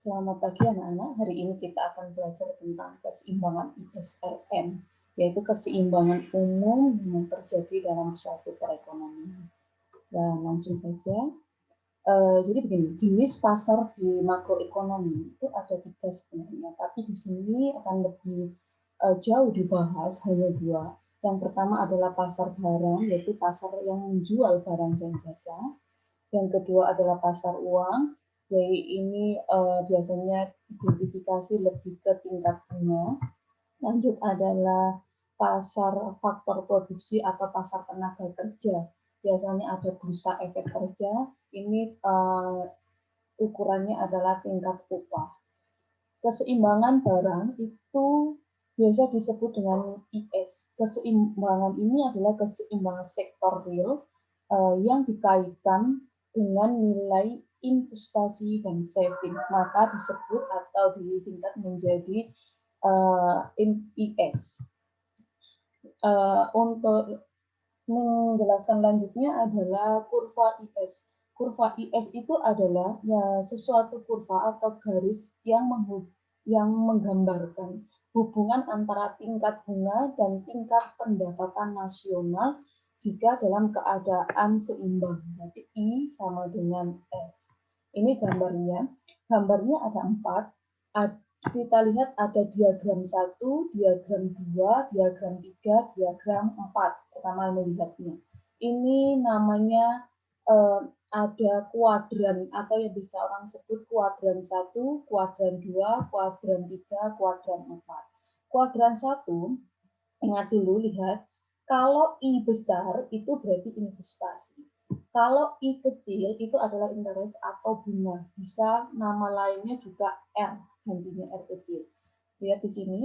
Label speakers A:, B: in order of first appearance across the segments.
A: Selamat pagi anak-anak. Hari ini kita akan belajar tentang keseimbangan ISLM, yaitu keseimbangan umum yang terjadi dalam suatu perekonomian. Dan langsung saja. Jadi begini, jenis pasar di makroekonomi itu ada 3 sebenarnya, tapi di sini akan lebih jauh dibahas hanya 2. Yang pertama adalah pasar barang, yaitu pasar yang menjual barang dan jasa. Yang kedua adalah pasar uang, jadi ini biasanya identifikasi lebih ke tingkat bunga. Lanjut adalah pasar faktor produksi atau pasar tenaga kerja. Biasanya ada bursa efek kerja, ini ukurannya adalah tingkat upah. Keseimbangan barang itu biasa disebut dengan IS. Keseimbangan ini adalah keseimbangan sektor real yang dikaitkan dengan nilai investasi dan saving, maka disebut atau disingkat menjadi IS. Untuk menjelaskan lanjutnya adalah kurva IS. Kurva IS itu adalah ya, sesuatu kurva atau garis yang menggambarkan hubungan antara tingkat bunga dan tingkat pendapatan nasional jika dalam keadaan seimbang. Berarti I sama dengan S. Ini gambarnya. Gambarnya ada 4. Kita lihat ada diagram 1, diagram 2, diagram 3, diagram 4. Pertama melihatnya. Ini namanya ada kuadran atau yang bisa orang sebut kuadran 1, kuadran 2, kuadran 3, kuadran 4. Kuadran 1, ingat dulu lihat, kalau I besar itu berarti investasi. Kalau I kecil itu adalah interest atau bunga. Bisa nama lainnya juga R, gantinya R kecil. Lihat di sini,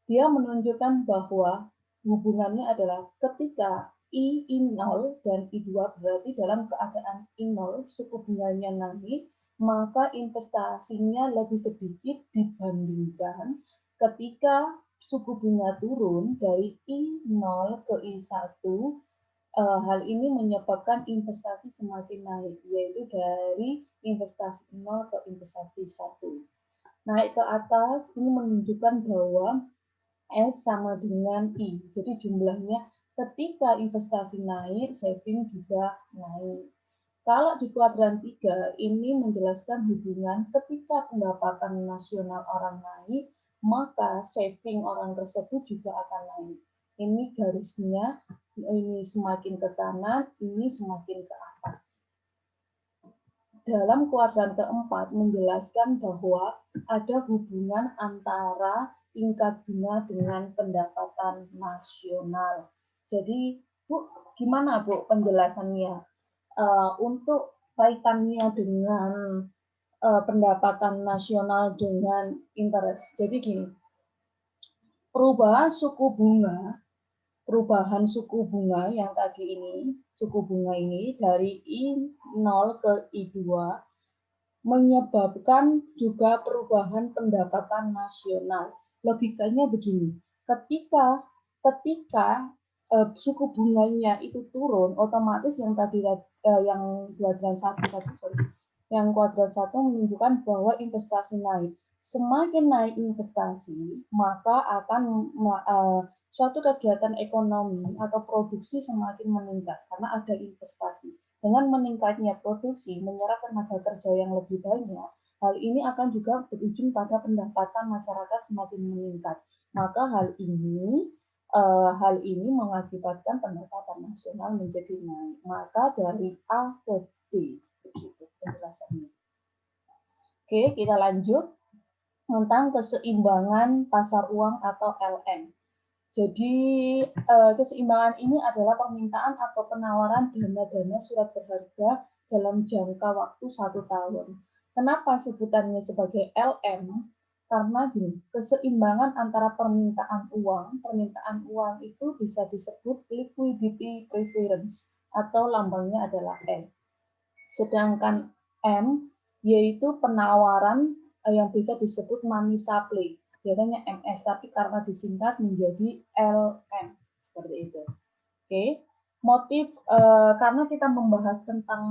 A: dia menunjukkan bahwa hubungannya adalah ketika I0 dan I2 berarti dalam keadaan I0 suku bunganya naik, maka investasinya lebih sedikit dibandingkan ketika suku bunga turun dari I0 ke I1. Hal ini menyebabkan investasi semakin naik, yaitu dari investasi 0 ke investasi 1. Naik ke atas ini menunjukkan bahwa S sama dengan I. Jadi jumlahnya ketika investasi naik, saving juga naik. Kalau di kuadran 3 ini menjelaskan hubungan ketika pendapatan nasional orang naik, maka saving orang tersebut juga akan naik. Ini garisnya, ini semakin ke kanan, ini semakin ke atas. Dalam kuadran keempat menjelaskan bahwa ada hubungan antara tingkat bunga dengan pendapatan nasional. Jadi, Bu, gimana Bu penjelasannya? Untuk kaitannya dengan pendapatan nasional dengan interest. Jadi gini, perubahan suku bunga yang tadi ini, suku bunga ini dari I0 ke I2 menyebabkan juga perubahan pendapatan nasional. Logikanya begini, ketika suku bunganya itu turun, otomatis yang tadi yang kuadran 1 tadi, yang kuadran 1 menunjukkan bahwa investasi naik. Semakin naik investasi, maka akan suatu kegiatan ekonomi atau produksi semakin meningkat karena ada investasi. Dengan meningkatnya produksi, menyerap tenaga kerja yang lebih banyak, hal ini akan juga berujung pada pendapatan masyarakat semakin meningkat. Maka hal ini mengakibatkan pendapatan nasional menjadi naik. Maka dari A ke B, begitu penjelasannya. Oke, kita lanjut tentang keseimbangan pasar uang atau LM. Jadi keseimbangan ini adalah permintaan atau penawaran dana-dana surat berharga dalam jangka waktu 1 tahun. Kenapa sebutannya sebagai LM? Karena gini, keseimbangan antara permintaan uang itu bisa disebut liquidity preference atau lambangnya adalah L. Sedangkan M yaitu penawaran yang bisa disebut money supply. Biasanya MS, tapi karena disingkat menjadi LM. Seperti itu. Oke. Motif, karena kita membahas tentang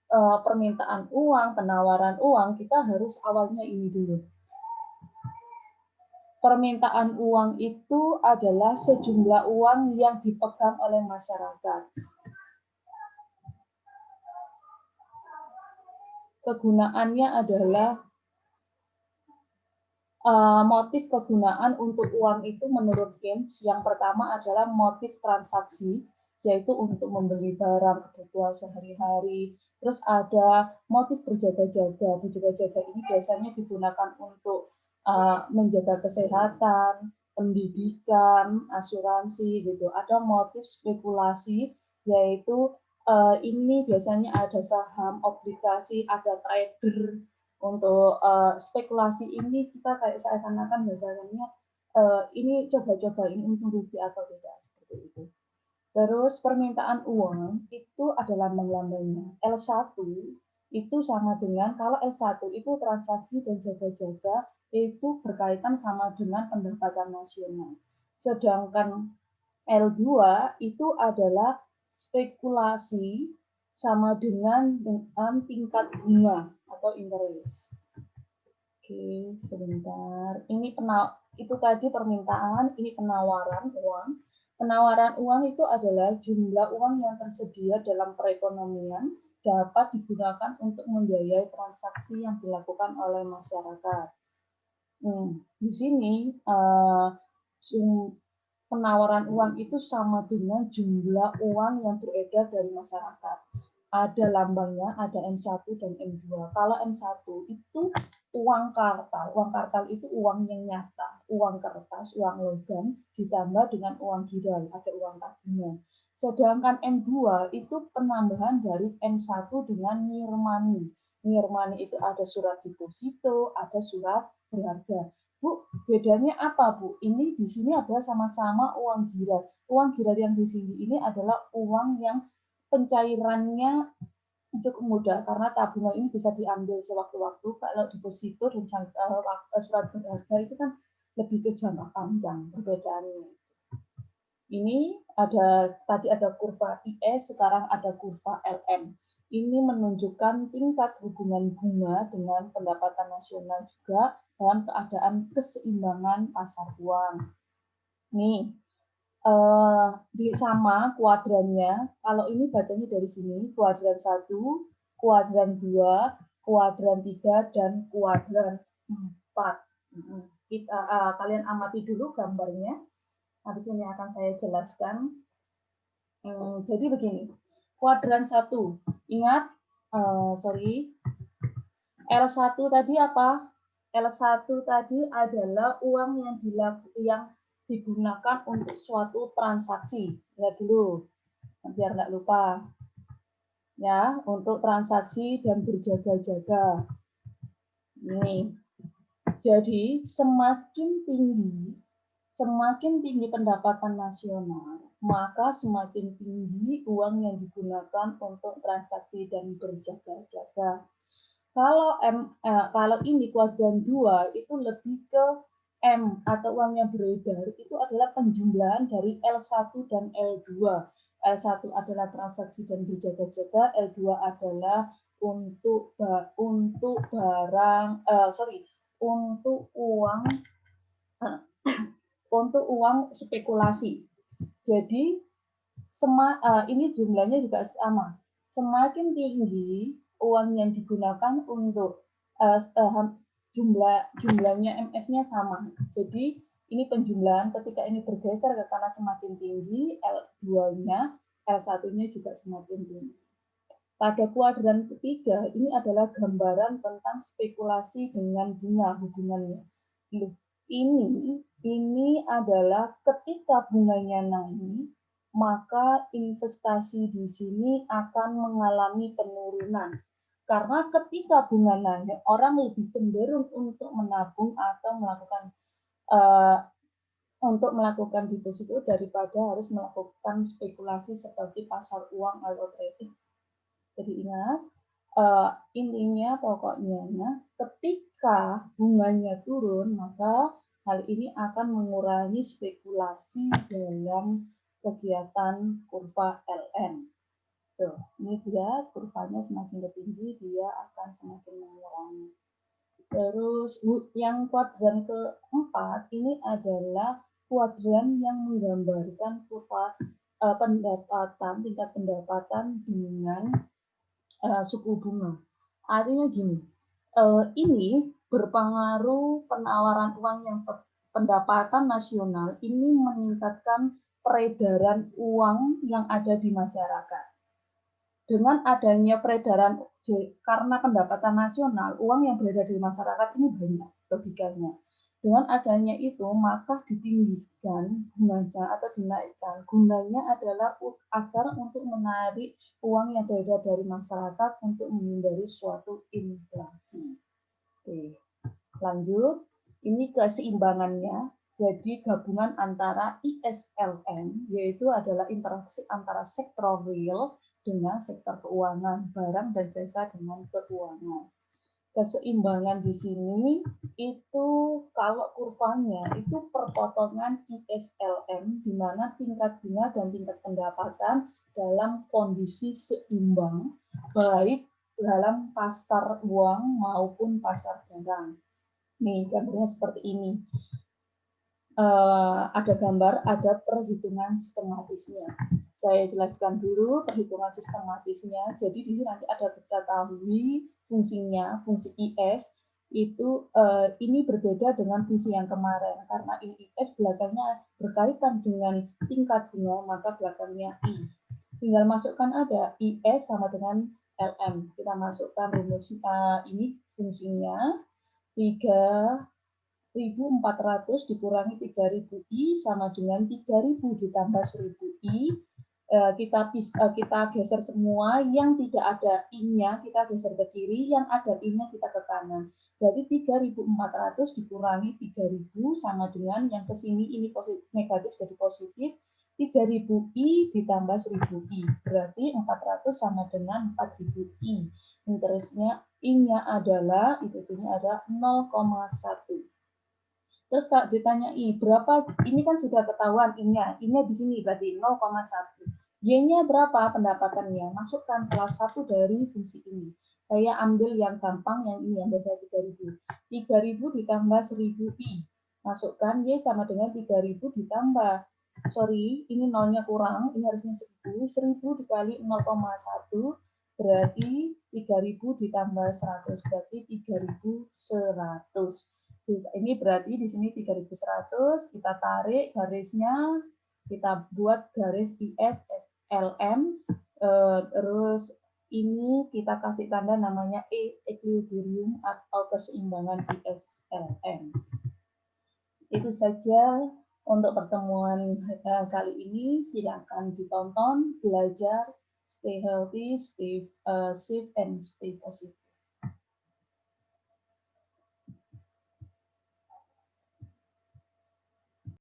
A: permintaan uang, penawaran uang, kita harus awalnya ini dulu. Permintaan uang itu adalah sejumlah uang yang dipegang oleh masyarakat. Kegunaannya adalah motif kegunaan untuk uang itu menurut Keynes, yang pertama adalah motif transaksi, yaitu untuk membeli barang kebutuhan sehari-hari. Terus ada motif berjaga-jaga. Berjaga-jaga ini biasanya digunakan untuk menjaga kesehatan, pendidikan, asuransi gitu. Ada motif spekulasi, yaitu ini biasanya ada saham, obligasi, ada trader. Untuk spekulasi ini kita kayak seakan-akan bahasanya ini coba-coba ini untung rugi atau tidak seperti itu. Terus permintaan uang itu adalah lambang-lambangnya. L1 itu sama dengan, kalau L1 itu transaksi dan jaga-jaga, itu berkaitan sama dengan pendapatan nasional. Sedangkan L2 itu adalah spekulasi sama dengan tingkat bunga atau interest. Oke, sebentar. Ini itu tadi permintaan, ini penawaran uang. Penawaran uang itu adalah jumlah uang yang tersedia dalam perekonomian dapat digunakan untuk membiayai transaksi yang dilakukan oleh masyarakat. Di sini penawaran uang itu sama dengan jumlah uang yang beredar dari masyarakat. Ada lambangnya, ada M1 dan M2. Kalau M1 itu uang kartal. Uang kartal itu uang yang nyata, uang kertas, uang logam, ditambah dengan uang giral, ada uang tabungan. Sedangkan M2 itu penambahan dari M1 dengan near money. Near money itu ada surat deposito, ada surat berharga. Bu, bedanya apa, Bu? Ini di sini adalah sama-sama uang giral. Uang giral yang di sini ini adalah uang yang pencairannya cukup mudah karena tabungan ini bisa diambil sewaktu-waktu. Kalau deposito dan surat berharga itu kan lebih ke jangka panjang perbedaannya. Ini tadi ada kurva IS, sekarang ada kurva LM. Ini menunjukkan tingkat hubungan bunga dengan pendapatan nasional juga dalam keadaan keseimbangan pasar uang. Nih, sama kuadrannya, kalau ini bacanya dari sini, kuadran 1, kuadran 2, kuadran 3, dan kuadran 4. Kalian amati dulu gambarnya, habis ini akan saya jelaskan. Jadi begini, kuadran 1, ingat, L1 tadi apa? L1 tadi adalah uang yang digunakan untuk suatu transaksi. Lihat dulu, biar nggak lupa. Ya, untuk transaksi dan berjaga-jaga. Ini. Jadi, semakin tinggi pendapatan nasional, maka semakin tinggi uang yang digunakan untuk transaksi dan berjaga-jaga. Kalau ini kuadran 2 itu lebih ke M atau uang yang beredar, itu adalah penjumlahan dari L1 dan L2. L1 adalah transaksi dan berjaga-jaga, L2 adalah untuk uang untuk uang spekulasi. Jadi ini jumlahnya juga sama. Semakin tinggi uang yang digunakan untuk jumlahnya MS-nya sama. Jadi ini penjumlahan ketika ini bergeser ke kanan semakin tinggi, L2-nya, L1-nya juga semakin tinggi. Pada kuadran ketiga, ini adalah gambaran tentang spekulasi dengan bunga hubungannya. Ini adalah ketika bunganya naik, maka investasi di sini akan mengalami penurunan. Karena ketika bunga naik, orang lebih cenderung untuk menabung atau melakukan deposito daripada harus melakukan spekulasi seperti pasar uang atau trading. Jadi ingat, intinya pokoknya ketika bunganya turun, maka hal ini akan mengurangi spekulasi dalam kegiatan kurva LN. Tuh, ini dia kurvanya semakin ke tinggi, dia akan semakin mengurangi. Terus yang kuadran keempat ini adalah kuadran yang menggambarkan kurva pendapatan, tingkat pendapatan dengan suku bunga. Artinya gini, ini berpengaruh penawaran uang yang pendapatan nasional ini meningkatkan peredaran uang yang ada di masyarakat. Dengan adanya peredaran karena pendapatan nasional, uang yang beredar di masyarakat ini banyak logikanya. Dengan adanya itu, maka ditinggikan bunganya atau dinaikkan. Gunanya adalah agar untuk menarik uang yang beredar dari masyarakat untuk menghindari suatu inflasi. Oke, lanjut. Ini keseimbangannya. Jadi gabungan antara ISLM, yaitu adalah interaksi antara sektor real dengan sektor keuangan, barang dan jasa dengan keuangan. Keseimbangan di sini itu kalau kurvanya itu perpotongan ISLM, di mana tingkat bunga dan tingkat pendapatan dalam kondisi seimbang, baik dalam pasar uang maupun pasar barang. Nih, gambarnya seperti ini. Ada gambar, ada perhitungan sistematisnya. Saya jelaskan dulu perhitungan sistematisnya. Jadi di sini nanti ada kita ketahui fungsinya, fungsi IS itu ini berbeda dengan fungsi yang kemarin karena ini IS belakangnya berkaitan dengan tingkat bunga, maka belakangnya I. Tinggal masukkan ada IS sama dengan LM. Kita masukkan rumus ini fungsinya 3.400 dikurangi 3.000 I sama dengan 3.000 ditambah 1.000 I. Kita geser semua, yang tidak ada I-nya kita geser ke kiri, yang ada I-nya kita ke kanan. Jadi 3.400 dikurangi 3.000 sama dengan yang ke sini ini positif, negatif jadi positif. 3.000 I ditambah 1.000 I. Berarti 400 sama dengan 4.000 I. Interestnya I-nya adalah, IPB-nya ada 0,1. Terus kalau ditanyai berapa, ini kan sudah ketahuan I-nya di sini berarti 0,1. Y-nya berapa pendapatannya? Masukkan salah satu dari fungsi ini. Saya ambil yang gampang, yang ini yang biasa 3.000. 3.000 ditambah 1.000 I. Masukkan Y sama dengan 3.000 ditambah, sorry, ini nolnya kurang, ini harusnya 1.000. 1.000 dikali 0,1 berarti 3.000 ditambah 100 berarti 3.100. Ini berarti di sini 3.100, kita tarik garisnya, kita buat garis ISLM, terus ini kita kasih tanda namanya equilibrium atau keseimbangan ISLM. Itu saja untuk pertemuan kali ini. Silakan ditonton, belajar, stay healthy, stay safe, and stay positive.